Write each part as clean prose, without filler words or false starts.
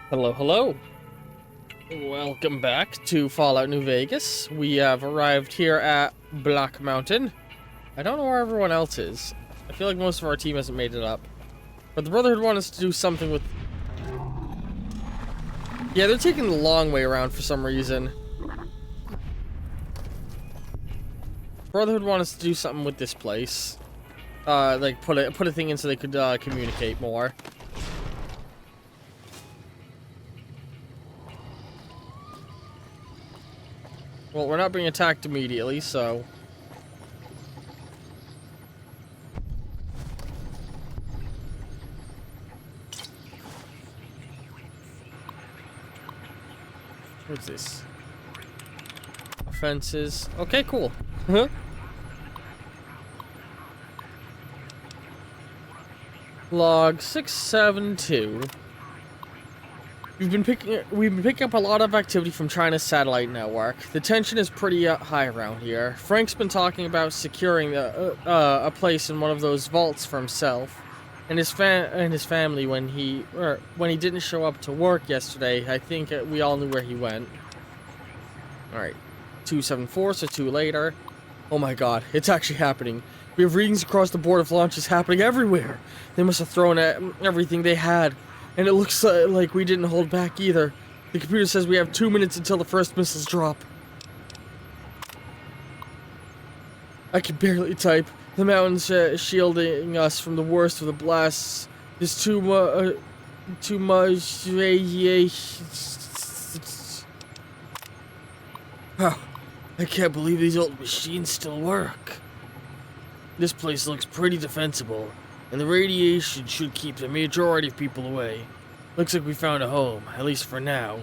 Hello, hello. Welcome back to Fallout New Vegas. We have arrived here at Black Mountain. I don't know where everyone else is. I feel like most of our team hasn't made it up. But the Brotherhood want us to do something with... Yeah, they're taking the long way around for some reason. Brotherhood want us to do something with this place. Like put a thing in so they could communicate more. Well, we're not being attacked immediately, so... What's this? Offenses. Okay, cool. Log 672. We've been picking up a lot of activity from China's satellite network. The tension is pretty high around here. Frank's been talking about securing a place in one of those vaults for himself and his family when he didn't show up to work yesterday. I think we all knew where he went. All right, 274, so 2 later. Oh my God, it's actually happening. We have readings across the board of launches happening everywhere. They must have thrown everything they had. And it looks like we didn't hold back either. The computer says we have 2 minutes until the first missiles drop. I can barely type. The mountains shielding us from the worst of the blasts. There's too much radiation. Oh, I can't believe these old machines still work. This place looks pretty defensible. And the radiation should keep the majority of people away. Looks like we found a home, at least for now.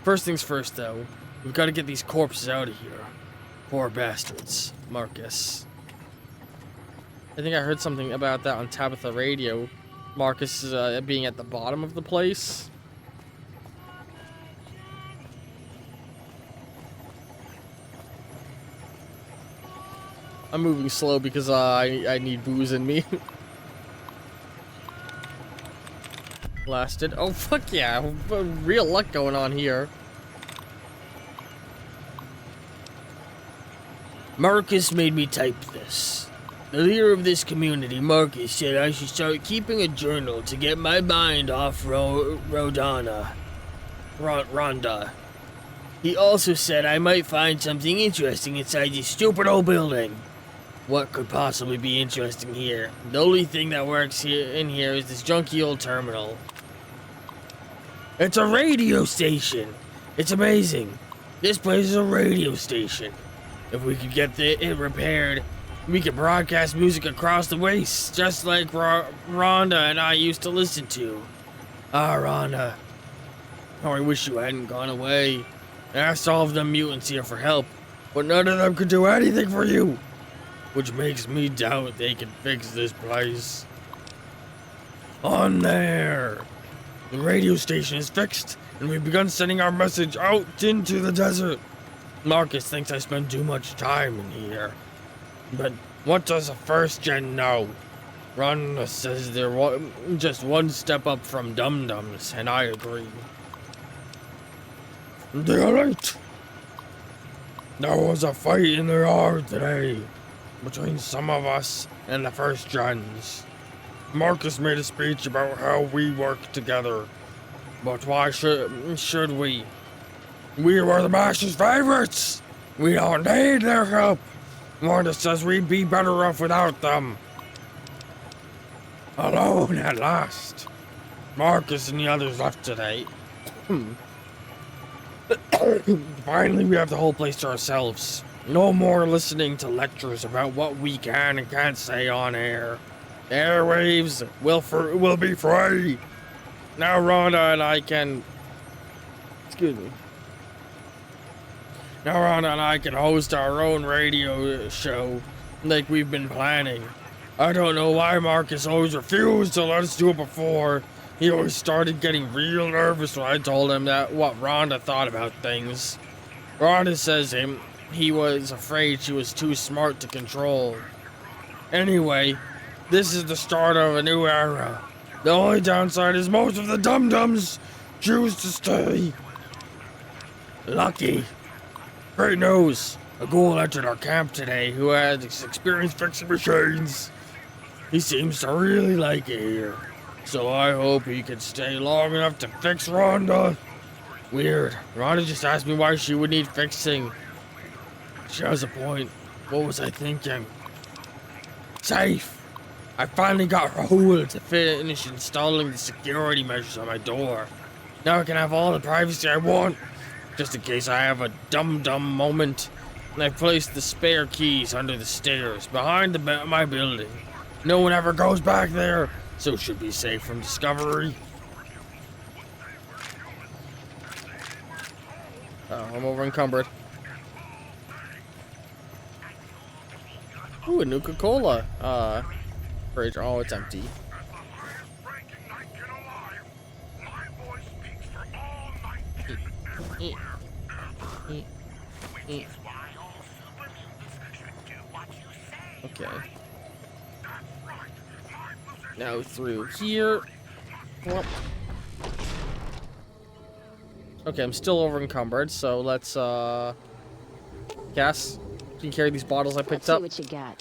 First things first, though. We've got to get these corpses out of here. Poor bastards. Marcus. I think I heard something about that on Tabitha Radio. Marcus being at the bottom of the place. I'm moving slow because I need booze in me. Lasted. Oh, fuck yeah. Real luck going on here. Marcus made me type this. The leader of this community, Marcus, said I should start keeping a journal to get my mind off Rhonda. He also said I might find something interesting inside this stupid old building. What could possibly be interesting here? The only thing that works in here is this junky old terminal. It's a radio station. It's amazing. This place is a radio station. If we could get it repaired, we could broadcast music across the waste, just like Rhonda and I used to listen to. Ah, Rhonda. Oh, I wish you hadn't gone away. I asked all of them mutants here for help, but none of them could do anything for you. Which makes me doubt they can fix this place. On there! The radio station is fixed, and we've begun sending our message out into the desert. Marcus thinks I spend too much time in here. But what does a first gen know? Ron says they're just one step up from dum-dums, and I agree. The elite! There was a fight in the yard today between some of us and the first gens. Marcus made a speech about how we work together. But why should we? We were the Master's favorites! We don't need their help! Wanda says we'd be better off without them. Alone at last. Marcus and the others left today. Finally, we have the whole place to ourselves. No more listening to lectures about what we can and can't say on air. The airwaves will be free. Now Rhonda and I can... Excuse me. Now Rhonda and I can host our own radio show like we've been planning. I don't know why Marcus always refused to let us do it before. He always started getting real nervous when I told him what Rhonda thought about things. Rhonda says he was afraid she was too smart to control. Anyway, this is the start of a new era. The only downside is most of the dum-dums choose to stay. Lucky. Great news. A ghoul entered our camp today who has experience fixing machines. He seems to really like it here. So I hope he can stay long enough to fix Rhonda. Weird. Rhonda just asked me why she would need fixing. She has a point. What was I thinking? Safe. I finally got Rahul to finish installing the security measures on my door. Now I can have all the privacy I want. Just in case I have a dumb moment. And I placed the spare keys under the stairs behind my building. No one ever goes back there, so it should be safe from discovery. Oh, I'm over encumbered. Ooh, a Nuka-Cola. Fridge. Oh, it's empty. Okay. Now through here. Whoop. Okay, I'm still over encumbered, so let's Cass, you can carry these bottles I picked up. Let's see what you got.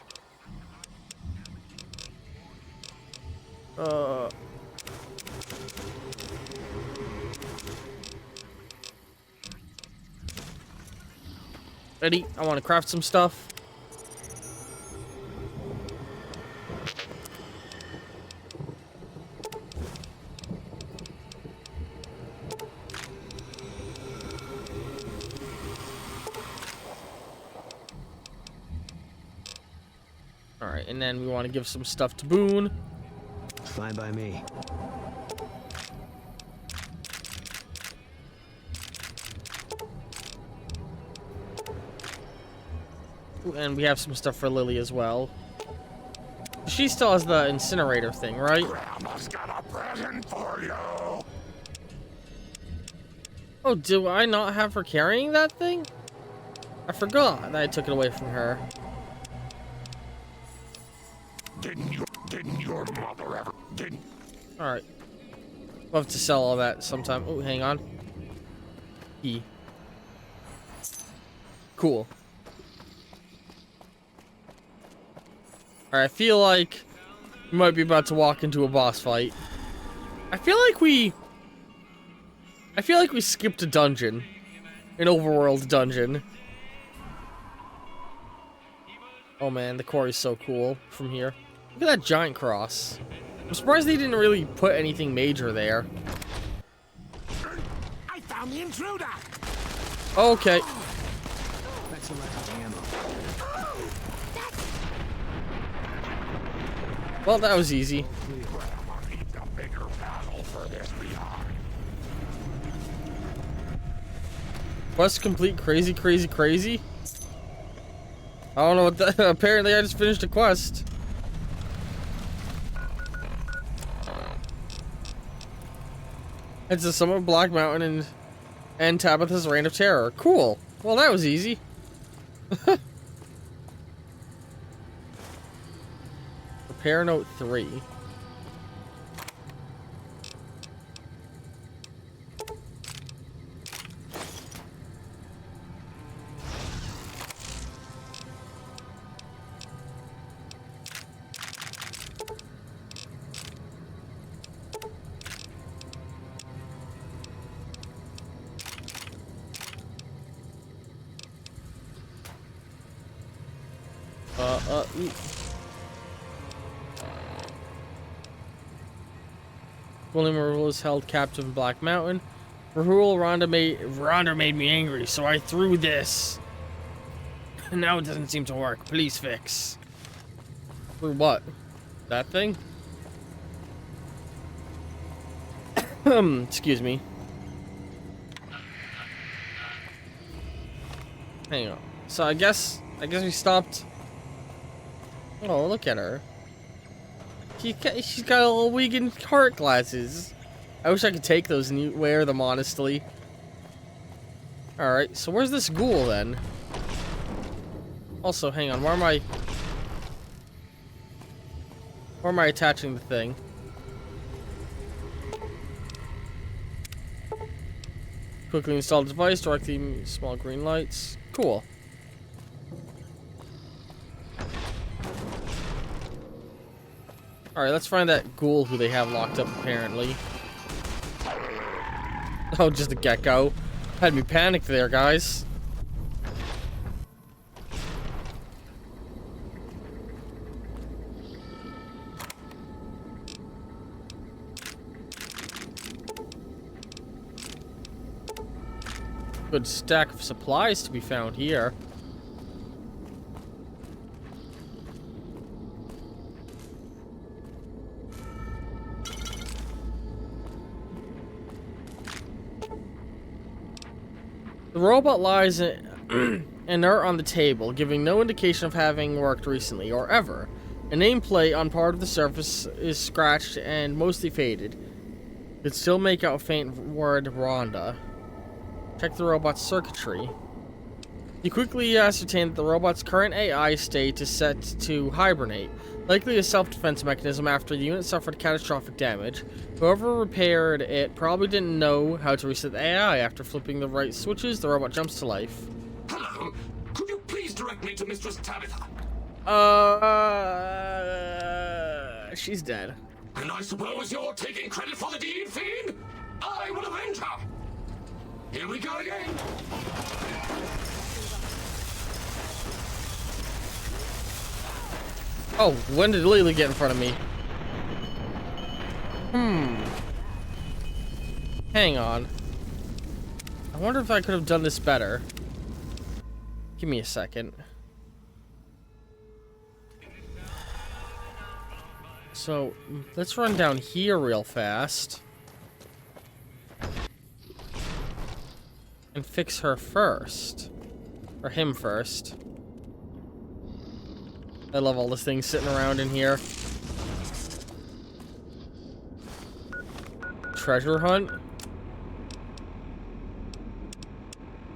Ready? I want to craft some stuff. Alright, and then we want to give some stuff to Boone. Fine by me. And we have some stuff for Lily as well. She still has the incinerator thing, right? Grandma's got a present for you. Oh, do I not have her carrying that thing? I forgot that I took it away from her. Didn't your mother ever? Alright. We'll have to sell all that sometime. Oh, hang on. E. Cool. Alright, I feel like we might be about to walk into a boss fight. I feel like we skipped a dungeon. An overworld dungeon. Oh man, the quarry's so cool from here. Look at that giant cross. I'm surprised they didn't really put anything major there. I found the intruder. Okay. That's a lack of ammo. Well, that was easy. Grandma needs a bigger battle for this behind. Quest complete. Crazy, crazy, crazy. I don't know what that. Apparently, I just finished a quest. It's the summit of Black Mountain and Tabitha's Reign of Terror. Cool. Well, that was easy. Repair note 3. William Rahul is held captive in Black Mountain. Rahul, Rhonda made me angry, so I threw this. Now it doesn't seem to work. Please fix. For what? That thing? Excuse me. Hang on. So I guess we stopped. Oh, look at her. She's got little vegan heart glasses. I wish I could take those and wear them honestly. Alright, so where's this ghoul then? Also, hang on, where am I attaching the thing? Quickly install the device, directing small green lights. Cool. Alright, let's find that ghoul who they have locked up, apparently. Oh, just a gecko. Had me panicked there, guys. Good stack of supplies to be found here. The robot lies inert on the table, giving no indication of having worked recently or ever. A nameplate on part of the surface is scratched and mostly faded. You could still make out a faint word Rhonda. Check the robot's circuitry. You quickly ascertain that the robot's current AI state is set to hibernate, likely a self-defense mechanism after the unit suffered catastrophic damage. Whoever repaired it probably didn't know how to reset the AI. After flipping the right switches, the robot jumps to life. Hello. Could you please direct me to Mistress Tabitha? She's dead. And I suppose you're taking credit for the deed, Fiend? I will avenge her. Here we go again. Oh, when did Lily get in front of me? Hang on. I wonder if I could have done this better. Give me a second. So, let's run down here real fast. And fix her first. Or him first. I love all the things sitting around in here. Treasure hunt?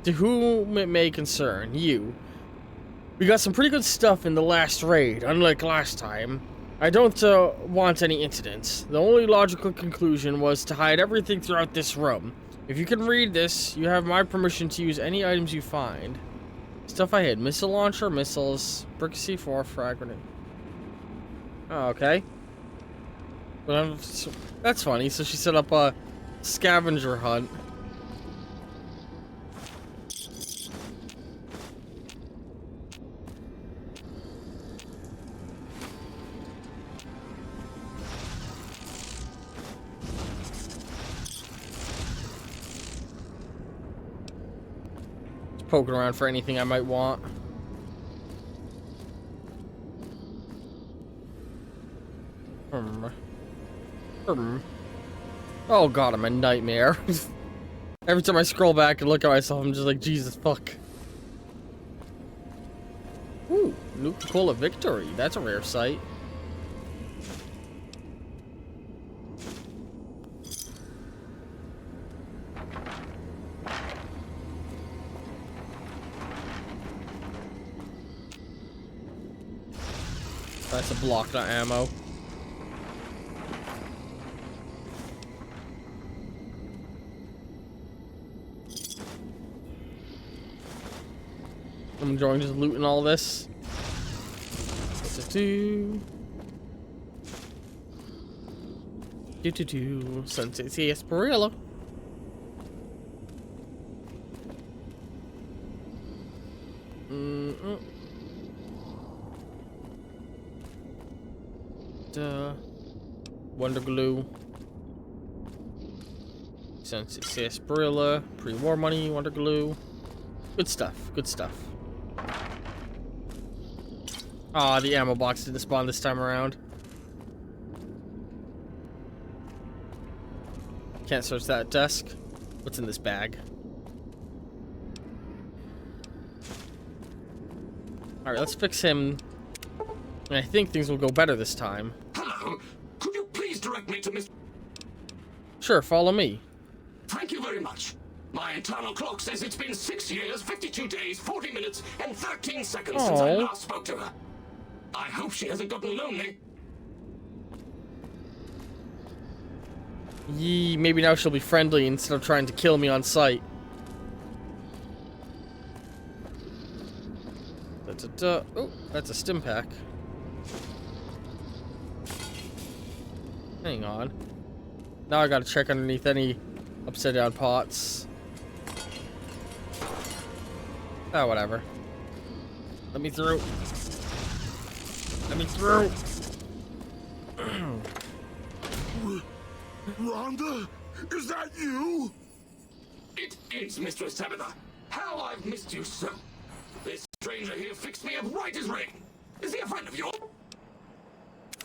To whom it may concern, you. We got some pretty good stuff in the last raid, unlike last time. I don't want any incidents. The only logical conclusion was to hide everything throughout this room. If you can read this, you have my permission to use any items you find. Stuff I hid. Missile launcher, missiles, brick C4, frag grenade. Oh, okay. But that's funny. So she set up a scavenger hunt. Poking around for anything I might want. Oh god, I'm a nightmare. Every time I scroll back and look at myself, I'm just like, Jesus fuck. Ooh, Nuka-Cola Victory. That's a rare sight. That's a block, not ammo. I'm enjoying just looting all this. Do. Sunset Sarsaparilla. Wonder glue. Sunset Sarsaparilla. Pre-war money. Wonder glue. Good stuff. Good stuff. Ah, the ammo box didn't spawn this time around. Can't search that desk. What's in this bag? Alright, let's fix him. And I think things will go better this time. Hello. Could you please direct me to Miss... Sure, follow me. Thank you very much. My internal clock says it's been 6 years, 52 days, 40 minutes, and 13 seconds since I last spoke to her. I hope she hasn't gotten lonely. Yee, maybe now she'll be friendly instead of trying to kill me on sight. Oh, that's a stim pack. Hang on. Now I gotta check underneath any upside down pots. Ah, whatever. Let me through. Let me through. Rhonda? Is that you? It is, Mistress Tabitha. How I've missed you so. This stranger here fixed me up right as rain. Is he a friend of yours?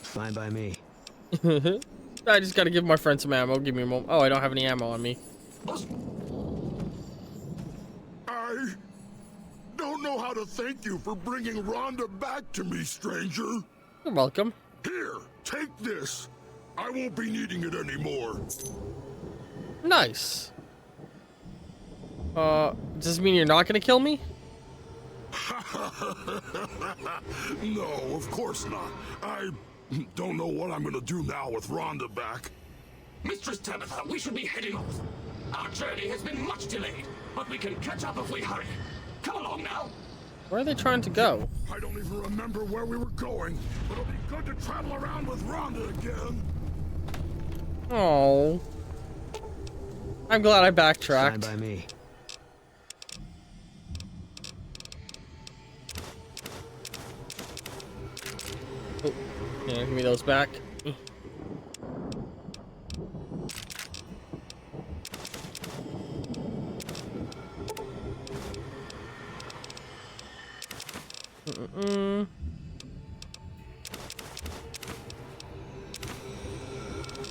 Fine by me. I just gotta give my friend some ammo. Give me a moment. Oh, I don't have any ammo on me. I don't know how to thank you for bringing Rhonda back to me, stranger. You're welcome. Here, take this. I won't be needing it anymore. Nice. Does this mean you're not gonna kill me? No, of course not. I don't know what I'm gonna do now with Rhonda back. Mistress Tabitha, we should be heading off. Our journey has been much delayed, but we can catch up if we hurry. Come along now. Where are they trying to go? I don't even remember where we were going, but it'll be good to travel around with Rhonda again. Oh. I'm glad I Fine backtracked. by me. Oh, yeah, give me those back.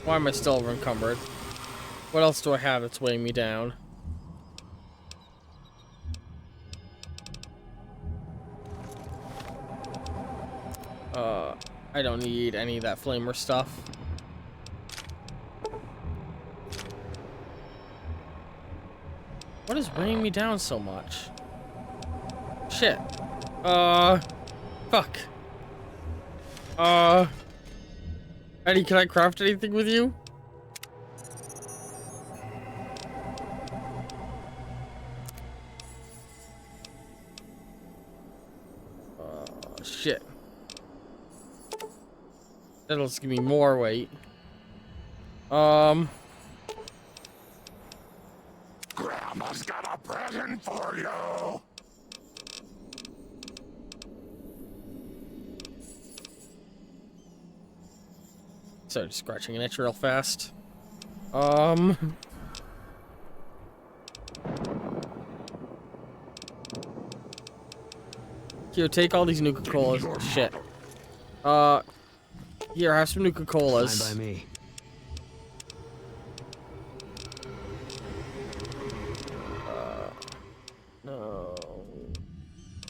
Why am I still over encumbered? What else do I have that's weighing me down? I don't need any of that flamer stuff. What is weighing me down so much? Shit. Fuck. Eddie, can I craft anything with you? Shit. That'll just give me more weight. Grandma's got a present for you. So just scratching an itch real fast. Here, take all these Nuka-Colas. Shit. Here, have some Nuka-Colas. Fine by me. No.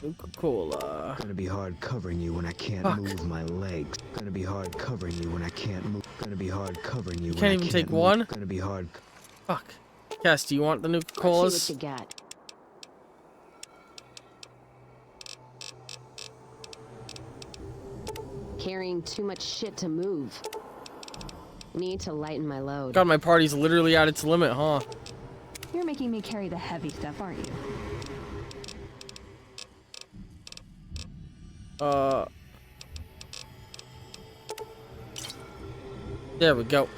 Nuka-Cola. Gonna be hard covering you when I can't move my legs. Gonna be hard covering you when I can't move. Gonna be hard covering you when I Can't can't even take move. one? Gonna be hard. Fuck. Cass, do you want the Let's Nuka-Colas? see what you got. Carrying too much shit to move. Need to lighten my load. God, my party's literally at its limit, huh? You're making me carry the heavy stuff, aren't you? There we go.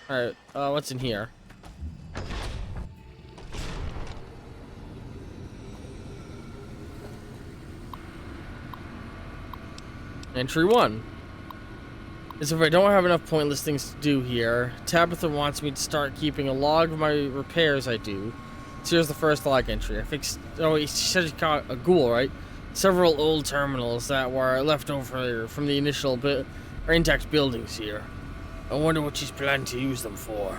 Alright, what's in here? Entry 1. As if I don't have enough pointless things to do here, Tabitha wants me to start keeping a log of my repairs I do. So here's the first log entry. I fixed... Oh, she said she caught a ghoul, right? Several old terminals that were left over from the initial or intact buildings here. I wonder what she's planning to use them for.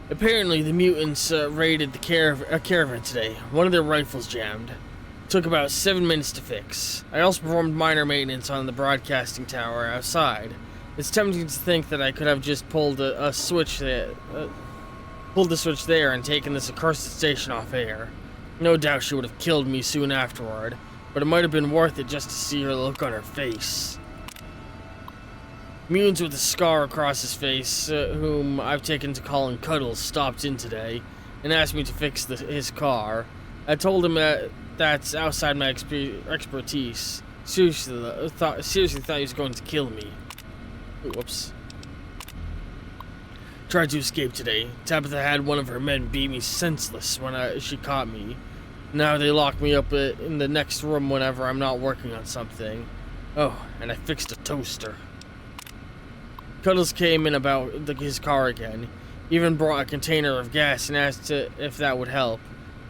Apparently, the mutants raided the caravan today. One of their rifles jammed. Took about 7 minutes to fix. I also performed minor maintenance on the broadcasting tower outside. It's tempting to think that I could have just pulled a switch there, pulled the switch there and taken this accursed station off air. No doubt she would have killed me soon afterward, but it might have been worth it just to see her look on her face. Mutants with a scar across his face, whom I've taken to calling Cuddles, stopped in today. and asked me to fix his car. I told him that that's outside my expertise. Seriously thought he was going to kill me. Ooh, whoops. Tried to escape today. Tabitha had one of her men beat me senseless when she caught me. Now they lock me up in the next room whenever I'm not working on something. Oh, and I fixed a toaster. Cuddles came in about his car again. Even brought a container of gas and asked if that would help.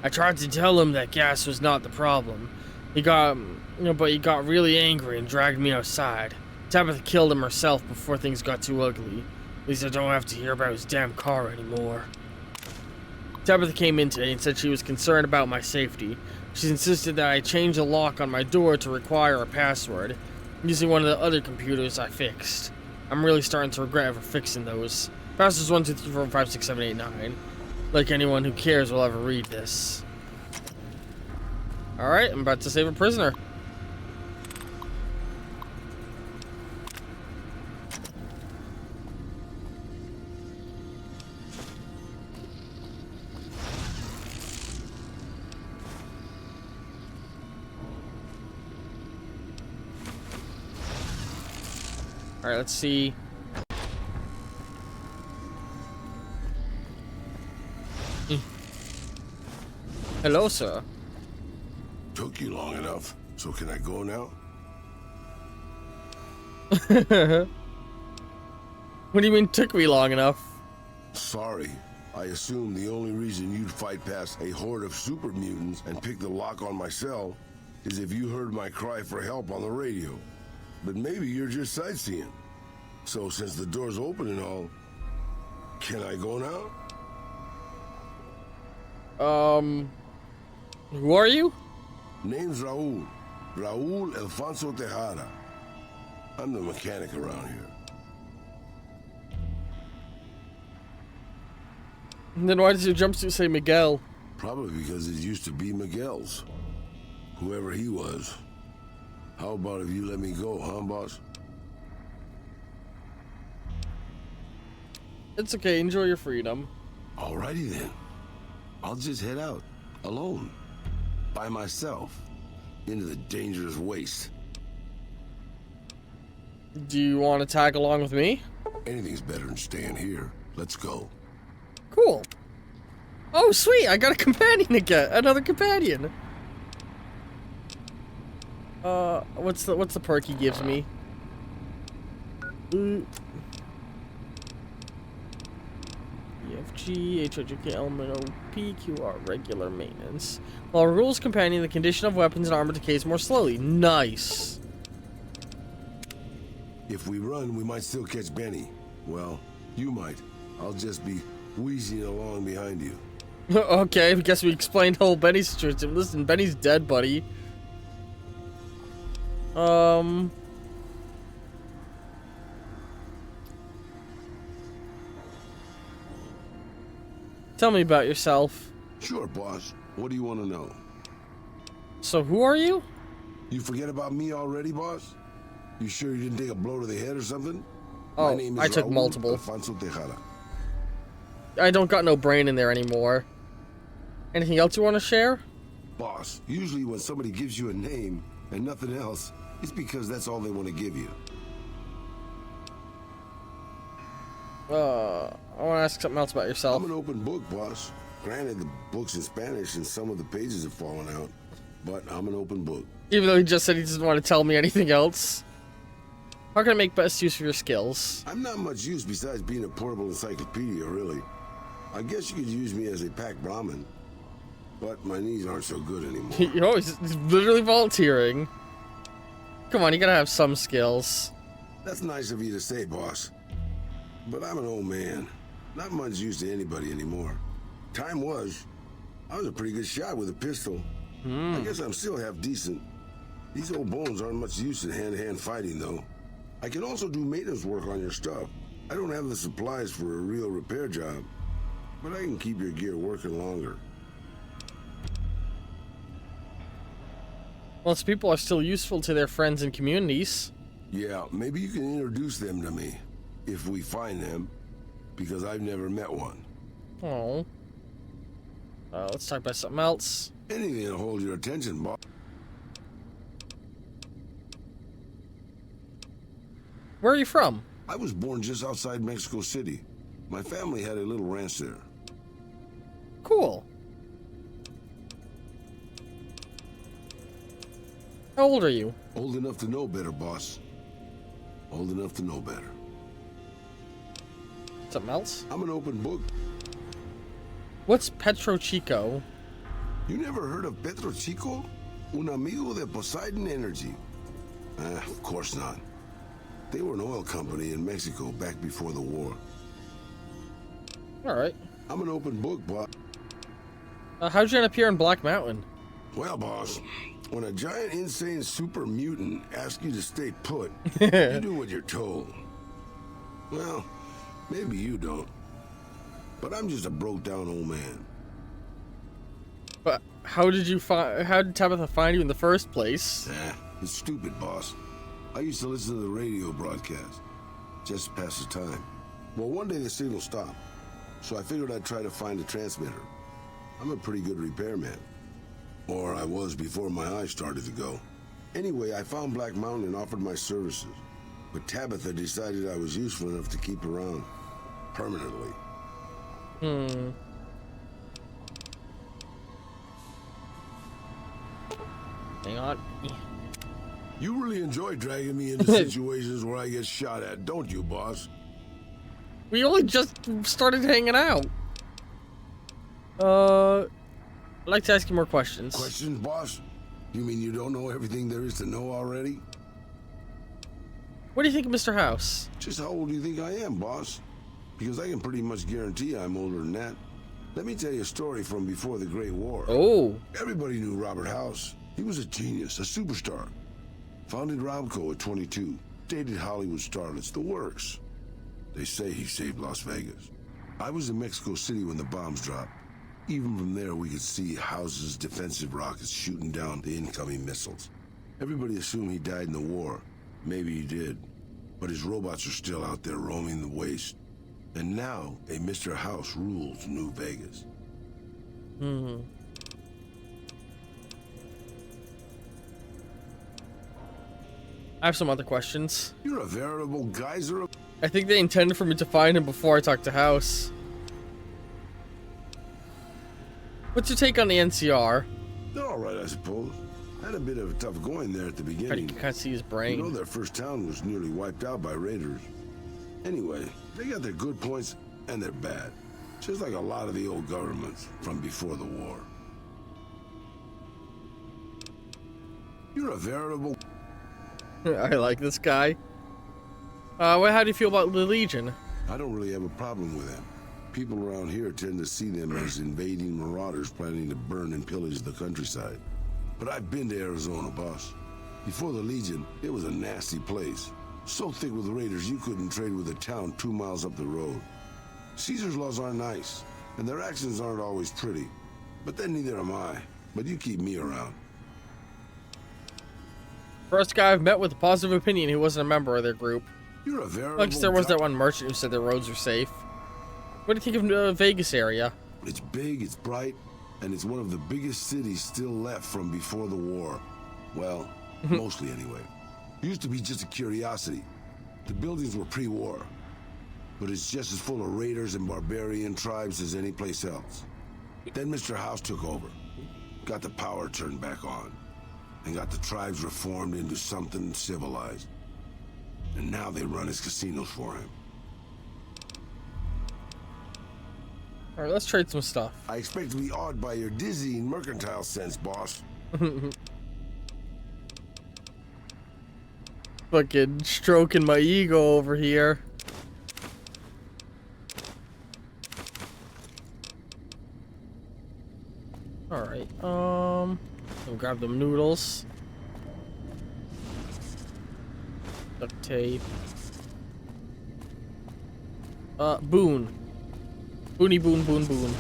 I tried to tell him that gas was not the problem. But he got really angry and dragged me outside. Tabitha killed him herself before things got too ugly. At least I don't have to hear about his damn car anymore. Tabitha came in today and said she was concerned about my safety. She insisted that I change the lock on my door to require a password, using one of the other computers I fixed. I'm really starting to regret ever fixing those. Passwords 1, 2, 3, 4, 5, 6, 7, 8, 9. Like anyone who cares will ever read this. Alright, I'm about to save a prisoner. Alright, let's see. Hello, sir. Took you long enough, so can I go now? What do you mean took me long enough? Sorry. I assumed the only reason you'd fight past a horde of super mutants and pick the lock on my cell is if you heard my cry for help on the radio. But maybe you're just sightseeing. So since the door's open and all, can I go now? Who are you? Name's Raul. Raul Alfonso Tejada. I'm the mechanic around here. And then why does your jumpsuit say Miguel? Probably because it used to be Miguel's. Whoever he was. How about if you let me go, huh, boss? It's okay, enjoy your freedom. Alrighty then. I'll just head out, alone, by myself, into the dangerous waste. Do you want to tag along with me? Anything's better than staying here. Let's go. Cool. Oh, sweet, I got a companion again. Another companion. What's the perk he gives me? EFG, HOJK, element OP, QR, regular maintenance. While rules companion, the condition of weapons and armor decays more slowly. Nice. If we run, we might still catch Benny. Well, you might. I'll just be wheezing along behind you. Okay, I guess we explained the whole Benny situation. Listen, Benny's dead, buddy. Tell me about yourself. Sure, boss. What do you want to know? So who are you? You forget about me already, boss? You sure you didn't take a blow to the head or something? Oh, My name is I took Raul multiple. Alfonso Tejada. I don't got no brain in there anymore. Anything else you want to share? Boss, usually when somebody gives you a name and nothing else, it's because that's all they want to give you. I want to ask something else about yourself. I'm an open book, boss. Granted, the book's in Spanish and some of the pages have fallen out, but I'm an open book. Even though he just said he doesn't want to tell me anything else. How can I make best use of your skills? I'm not much use besides being a portable encyclopedia, really. I guess you could use me as a pack Brahmin, but my knees aren't so good anymore. You know, he's literally volunteering. Come on, you gotta have some skills. That's nice of you to say, boss. But I'm an old man. Not much use to anybody anymore. Time was, I was a pretty good shot with a pistol. I guess I'm still half decent. These old bones aren't much use in hand-to-hand fighting, though. I can also do maintenance work on your stuff. I don't have the supplies for a real repair job, but I can keep your gear working longer. Most people are still useful to their friends and communities. Yeah, maybe you can introduce them to me, if we find them, because I've never met one. Oh. Let's talk about something else. Anything to hold your attention, boss. Where are you from? I was born just outside Mexico City. My family had a little ranch there. Cool. How old are you? Old enough to know better, boss. Old enough to know better. Something else? I'm an open book. What's Petro Chico? You never heard of Petro Chico? Un amigo de Poseidon Energy. Of course not. They were an oil company in Mexico back before the war. Alright. I'm an open book, boss. How'd you end up here in Black Mountain? Well, boss, when a giant, insane super mutant asks you to stay put, you do what you're told. Well, maybe you don't. But I'm just a broke down old man. But how did Tabitha find you in the first place? It's stupid, boss. I used to listen to the radio broadcast, just to pass the time. Well, one day the signal stopped, so I figured I'd try to find a transmitter. I'm a pretty good repairman. Or I was before my eyes started to go. Anyway, I found Black Mountain and offered my services. But Tabitha decided I was useful enough to keep around. Permanently. Hang on. You really enjoy dragging me into situations where I get shot at, don't you, boss? We only just started hanging out. I'd like to ask you more questions. Questions, boss? You mean you don't know everything there is to know already? What do you think of Mr. House? Just how old do you think I am, boss? Because I can pretty much guarantee I'm older than that. Let me tell you a story from before the Great War. Oh. Everybody knew Robert House. He was a genius, a superstar. Founded Robco at 22. Dated Hollywood starlets, the works. They say he saved Las Vegas. I was in Mexico City when the bombs dropped. Even from there, we could see House's defensive rockets shooting down the incoming missiles. Everybody assumed he died in the war. Maybe he did. But his robots are still out there roaming the waste. And now, a Mr. House rules New Vegas. I have some other questions. You're a veritable geyser of... I think they intended for me to find him before I talk to House. What's your take on the NCR? They're all right, I suppose. Had a bit of a tough going there at the You beginning. can't see his brain. You know, their first town was nearly wiped out by raiders. Anyway, they got their good points and their bad. Just like a lot of the old governments from before the war. You're a veritable... I like this guy. How do you feel about the Legion? I don't really have a problem with them. People around here tend to see them as invading marauders planning to burn and pillage the countryside. But I've been to Arizona, boss. Before the Legion, it was a nasty place. So thick with raiders you couldn't trade with a town 2 miles up the road. Caesar's laws aren't nice, and their actions aren't always pretty. But then neither am I. But you keep me around. First guy I've met with a positive opinion who wasn't a member of their group. You're a veritable... Like there was that one merchant who said the roads were safe. What do you think of the Vegas area? It's big, it's bright, and it's one of the biggest cities still left from before the war. Well, mostly anyway. Used to be just a curiosity. The buildings were pre-war. But it's just as full of raiders and barbarian tribes as any place else. Then Mr. House took over. Got the power turned back on. And got the tribes reformed into something civilized. And now they run his casinos for him. Alright, let's trade some stuff. I expect to be awed by your dizzying mercantile sense, boss. Fucking stroking my ego over here. Alright, I'll grab them noodles. Duct tape. Boon. Boony boon boon boon.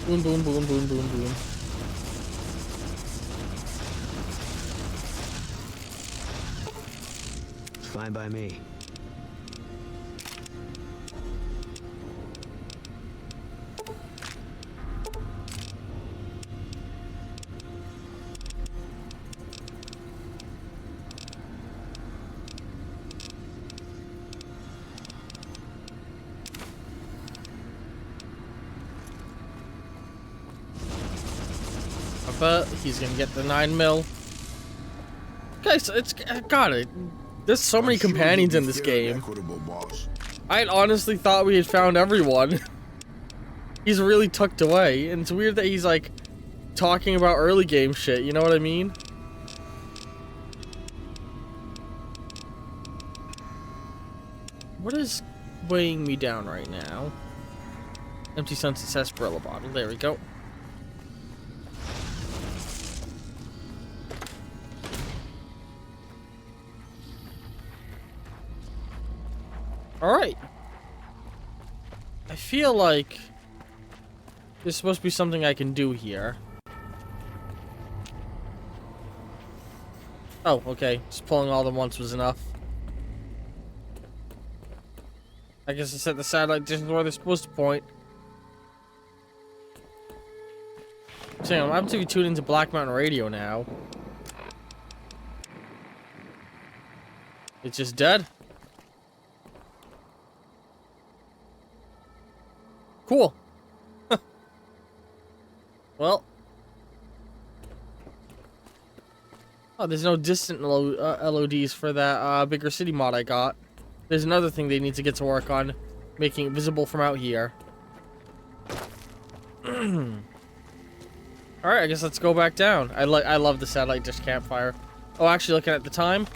Boon boon boon boon boon boon. Fine by me. but he's gonna get the 9mm. Guys, it's got it. There's so many companions in this game. I honestly thought we had found everyone. He's really tucked away, and it's weird that he's like talking about early game shit, you know what I mean? What is weighing me down right now? Empty Sunset Sarsaparilla bottle, there we go. Alright. I feel like there's supposed to be something I can do here. Oh, okay. Just pulling all them once was enough. I guess I set the satellite just where they're supposed to point. So I'm having to be tuned into Black Mountain Radio now. It's just dead. Cool. Well. Oh, there's no distant LODs for that bigger city mod I got. There's another thing they need to get to work on, making it visible from out here. Alright, I guess let's go back down. I love the satellite dish campfire. Oh, actually, looking at the time.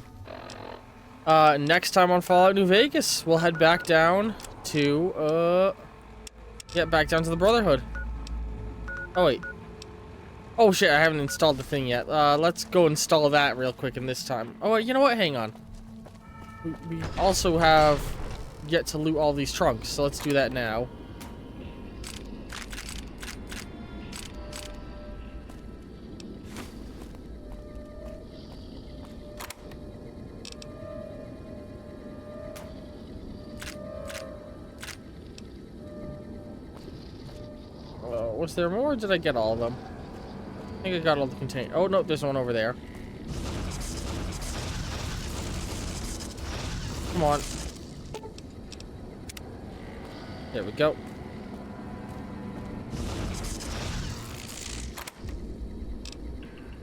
Next time on Fallout New Vegas, we'll head back down to, back down to the Brotherhood. Oh, wait. Oh, shit, I haven't installed the thing yet. Let's go install that real quick in this time. Oh, wait, you know what? Hang on. We also have yet to loot all these trunks, so let's do that now. Was there more, or did I get all of them? I think I got all the containers. Oh, no, there's one over there. Come on. There we go.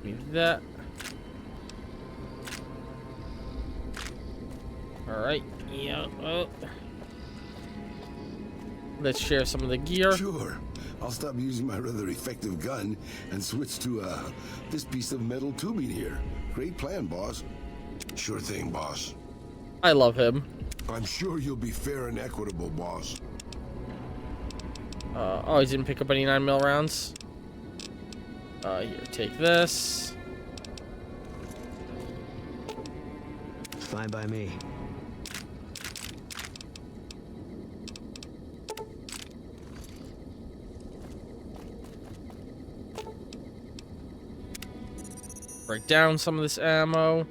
Need that. Alright. Yeah. Oh. Let's share some of the gear. Sure. I'll stop using my rather effective gun and switch to this piece of metal tubing here. Great plan, boss. Sure thing, boss. I love him. I'm sure you'll be fair and equitable, boss. Oh, he didn't pick up any 9mm rounds. Here, take this. Fine by me. Break down some of this ammo.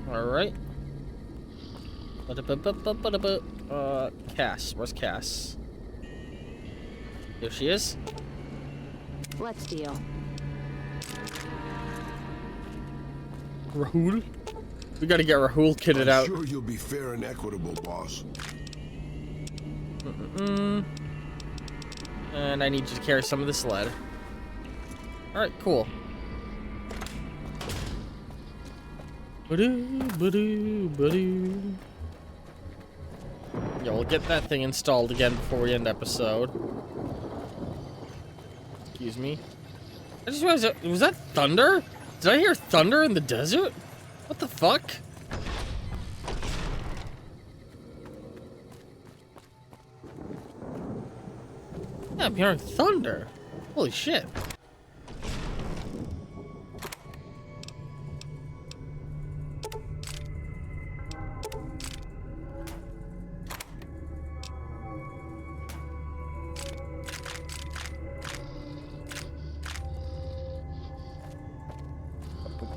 Alright. Cass. Where's Cass? There she is. Let's deal. Rahul? We gotta get Rahul kitted out. I'm sure you'll be fair and equitable, boss. And I need you to carry some of this lead. Alright, cool. Yeah, we'll get that thing installed again before we end episode. Excuse me. I just realized, was that thunder? Did I hear thunder in the desert? What the fuck? Yeah, I'm hearing thunder. Holy shit.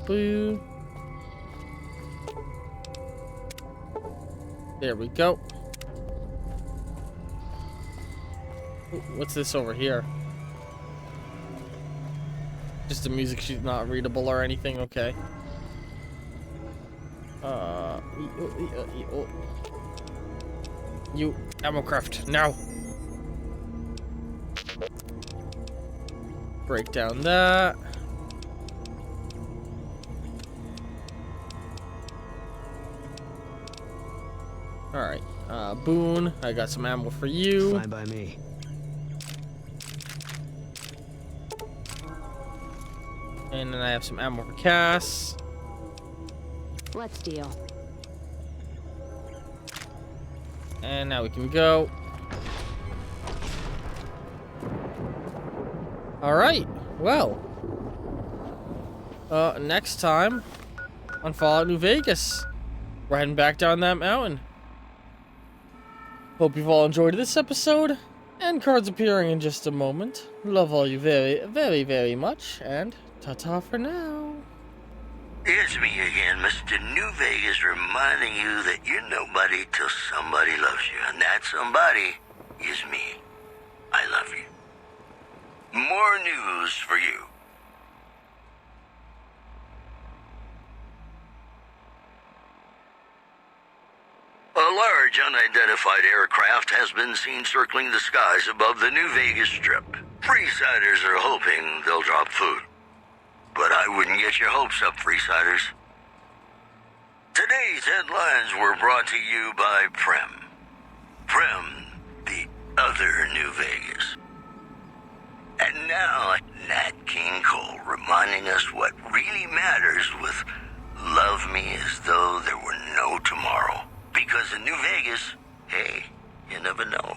Boo. There we go. Ooh, what's this over here? Just the music sheet's not readable or anything, okay. You, ammo craft, now! Break down that. Alright, Boone, I got some ammo for you. Fine by me. And then I have some ammo for Cass. Let's deal. And now we can go. Alright, well. Next time on Fallout New Vegas, we're heading back down that mountain. Hope you've all enjoyed this episode. End cards appearing in just a moment. Love all you very, very, very much. And ta-ta for now. It's me again, Mr. New Vegas, reminding you that you're nobody till somebody loves you, and that somebody is me. I love you. More news for you. A large unidentified aircraft has been seen circling the skies above the New Vegas Strip. Freesiders are hoping they'll drop food. But I wouldn't get your hopes up, Freesiders. Today's headlines were brought to you by Prem. Prem, the other New Vegas. And now, Nat King Cole reminding us what really matters with Love Me As Though There Were No Tomorrow. Because in New Vegas, hey, you never know.